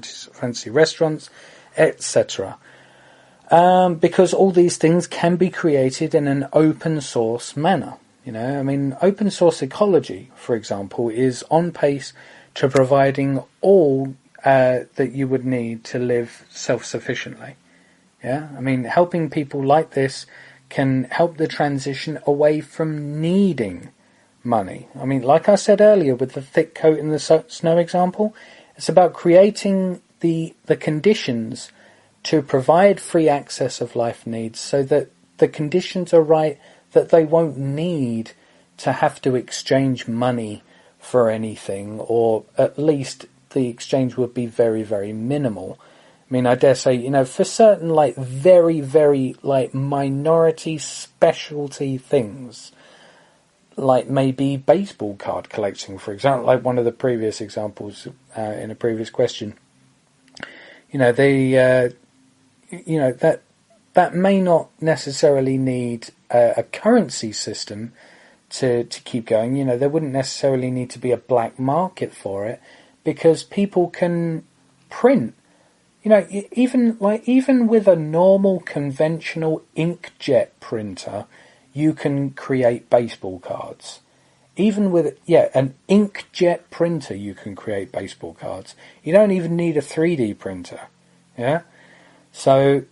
fancy restaurants, etc. Because all these things can be created in an open source manner. Open source ecology, for example, is on pace to providing all that you would need to live self-sufficiently. Yeah, helping people like this can help the transition away from needing money. Like I said earlier with the thick coat in the snow example, it's about creating the conditions to provide free access of life needs so that the conditions are right that they won't need to have to exchange money for anything, or at least the exchange would be very, very minimal. I dare say, for certain, very, very, minority specialty things, like maybe baseball card collecting, for example, like one of the previous examples in a previous question. That may not necessarily need a currency system to keep going. There wouldn't necessarily need to be a black market for it, because people can print. Even with a normal conventional inkjet printer, you can create baseball cards. Even with an inkjet printer, you can create baseball cards. You don't even need a 3D printer. Yeah. So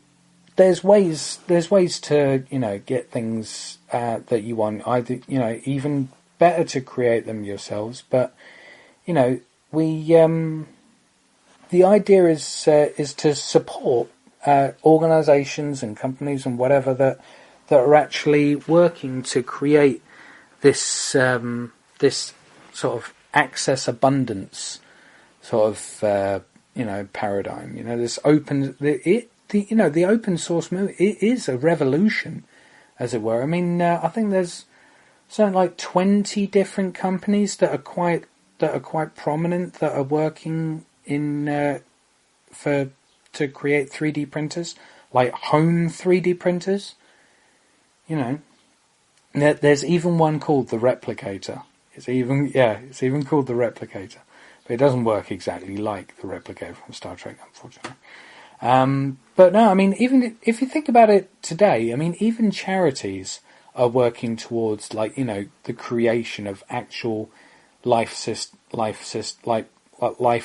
there's ways to get things that you want. Either even better to create them yourselves. But the idea is to support organisations and companies and whatever that are actually working to create this this sort of access abundance sort of paradigm. This open the open source movement, it is a revolution, as it were. I think there's something like 20 different companies that are quite prominent that are working to create 3D printers, like home 3D printers. There's even one called the Replicator. It's even called the Replicator, but it doesn't work exactly like the Replicator from Star Trek, unfortunately. But no, even if you think about it today, even charities are working towards the creation of actual life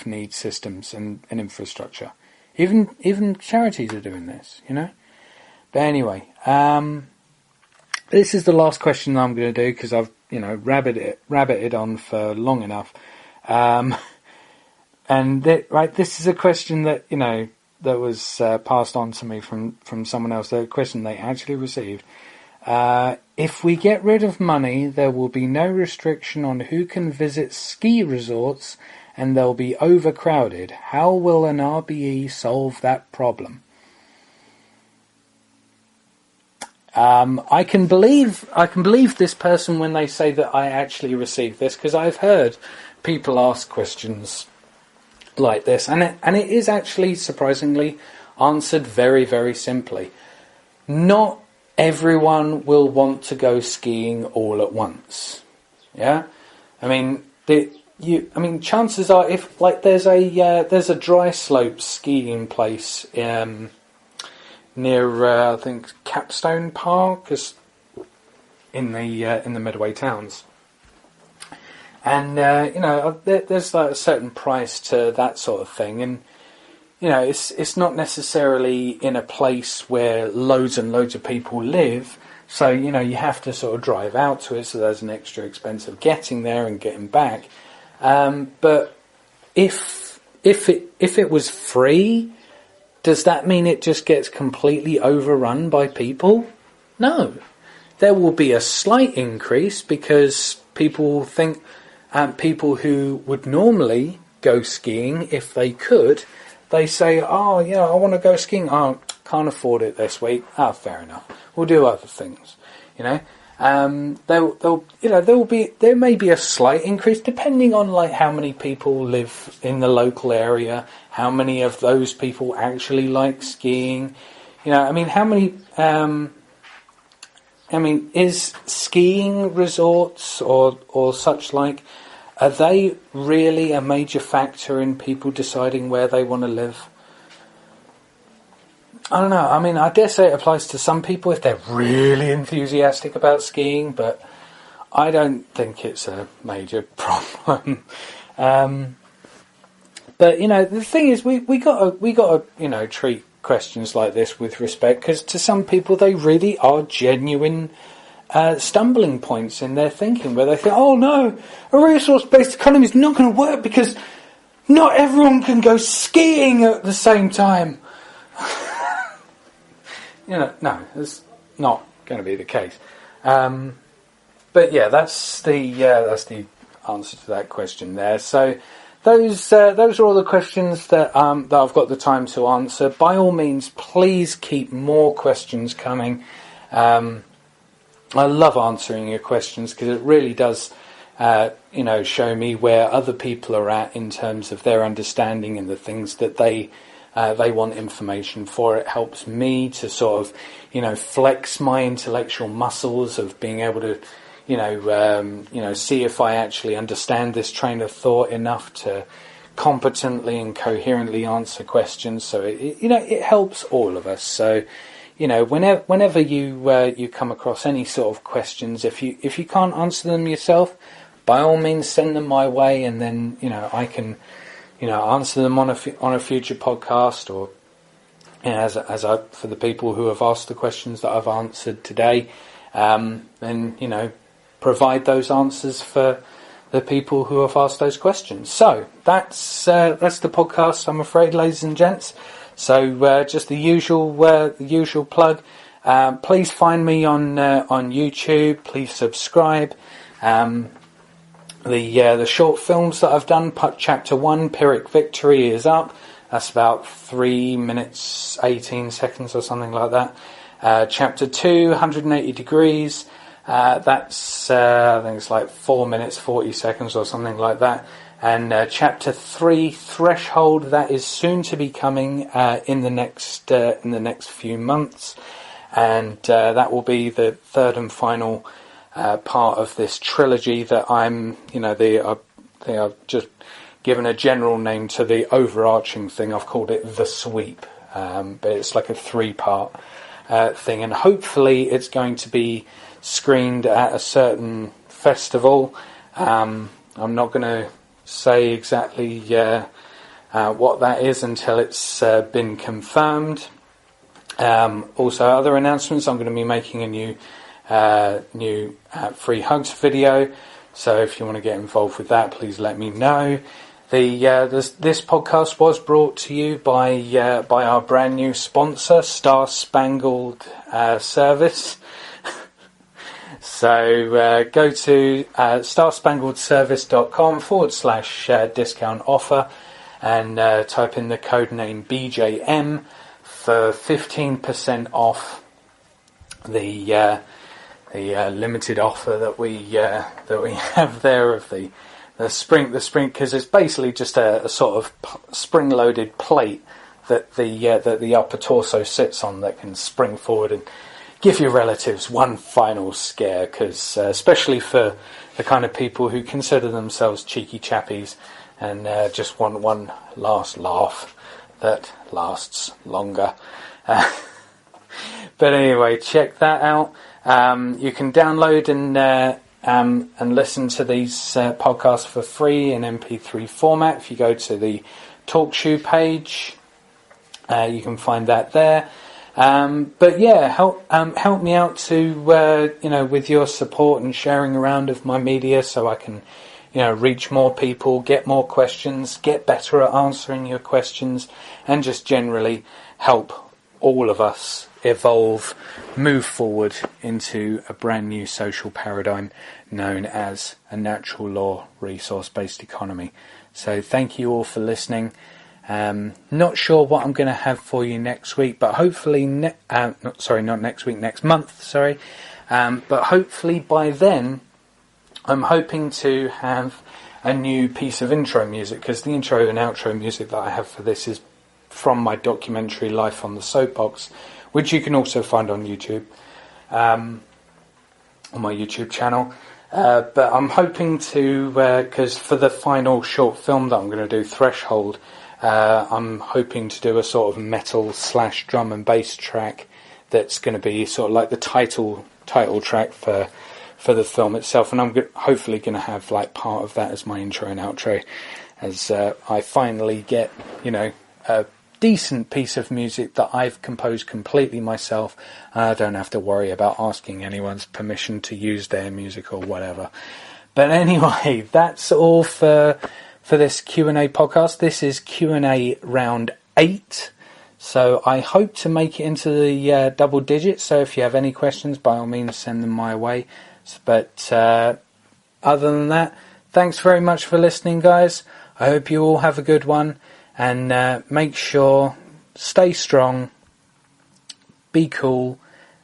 need systems and infrastructure. Even charities are doing this, But anyway, this is the last question I'm going to do, because I've rabbited on for long enough. This is a question that that was passed on to me from someone else. The question they actually received. If we get rid of money, there will be no restriction on who can visit ski resorts, and they'll be overcrowded. How will an RBE solve that problem? I can believe this person when they say that I actually received this, because I've heard people ask questions like this, and it is actually surprisingly answered very, very simply. Not everyone will want to go skiing all at once. Yeah, chances are, if there's a dry slope skiing place near I think Capstone Park, is in the Midway Towns, and there's a certain price to that sort of thing, and it's not necessarily in a place where loads and loads of people live, so you have to sort of drive out to it, so there's an extra expense of getting there and getting back. But if it was free, does that mean it just gets completely overrun by people? No. There will be a slight increase, because people think people who would normally go skiing if they could, they say, oh, I want to go skiing. Oh, can't afford it this week. Ah, fair enough. We'll do other things. There may be a slight increase depending on how many people live in the local area, how many of those people actually like skiing. How many? Is skiing resorts or such like are they really a major factor in people deciding where they want to live? I don't know. I mean, I dare say it applies to some people if they're really enthusiastic about skiing, but I don't think it's a major problem. But the thing is, we gotta treat questions like this with respect, because to some people they really are genuine stumbling points in their thinking, where they think, oh no, a resource-based economy is not going to work because not everyone can go skiing at the same time. No, it's not going to be the case. But yeah, that's the answer to that question there. So those are all the questions that I've got the time to answer. By all means, please keep more questions coming. I love answering your questions because it really does, show me where other people are at in terms of their understanding and the things that they want information for. It helps me to sort of, flex my intellectual muscles of being able to, see if I actually understand this train of thought enough to competently and coherently answer questions. So it helps all of us. So, whenever you come across any sort of questions, if you can't answer them yourself, by all means send them my way, and then I can answer them on a future podcast, or for the people who have asked the questions that I've answered today, then provide those answers for the people who have asked those questions. So that's the podcast, I'm afraid, ladies and gents. So just the usual plug. Please find me on YouTube. Please subscribe. The short films that I've done, Chapter 1, Pyrrhic Victory, is up. That's about 3 minutes 18 seconds or something like that. Chapter 2, 180 Degrees. That's I think it's like 4 minutes 40 seconds or something like that. And Chapter 3, Threshold, that is soon to be coming in the next few months, and that will be the third and final part of this trilogy that I'm, I've just given a general name to the overarching thing. I've called it The Sweep, but it's like a 3-part thing, and hopefully it's going to be screened at a certain festival. I'm not going to say exactly what that is until it's been confirmed. Also, other announcements: I'm going to be making a new free hugs video. So if you want to get involved with that, please let me know. This podcast was brought to you by our brand new sponsor, Star Spangled Service. So go to starspangledservice.com/discount offer and type in the code name BJM for 15% off the limited offer that we have there of the spring, because it's basically just a sort of spring-loaded plate that the upper torso sits on that can spring forward and give your relatives one final scare, because especially for the kind of people who consider themselves cheeky chappies and just want one last laugh that lasts longer. But anyway, check that out. You can download and listen to these podcasts for free in MP3 format. If you go to the TalkShoe page, you can find that there. But yeah, help me out to with your support and sharing around of my media, so I can reach more people, get more questions, get better at answering your questions, and just generally help all of us evolve, move forward into a brand new social paradigm known as a natural law resource-based economy. So thank you all for listening. Not sure what I'm going to have for you next week, but hopefully, not next week, next month, but hopefully by then, I'm hoping to have a new piece of intro music, because the intro and outro music that I have for this is from my documentary Life on the Soapbox, which you can also find on YouTube, on my YouTube channel. But I'm hoping to, because for the final short film that I'm going to do, Threshold, I'm hoping to do a sort of metal / drum and bass track that's going to be sort of like the title track for the film itself, and I'm hopefully going to have like part of that as my intro and outro, as I finally get, a decent piece of music that I've composed completely myself. I don't have to worry about asking anyone's permission to use their music or whatever. But anyway, that's all for this Q&A podcast. This is Q&A round 8. So I hope to make it into the double digits. So if you have any questions, by all means, send them my way. But other than that, thanks very much for listening, guys. I hope you all have a good one. And make sure, stay strong, be cool,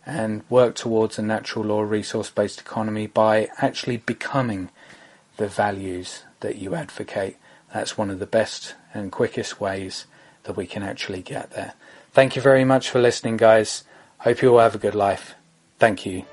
and work towards a natural law resource-based economy by actually becoming the values that you advocate. That's one of the best and quickest ways that we can actually get there. Thank you very much for listening, guys. Hope you all have a good life. Thank you.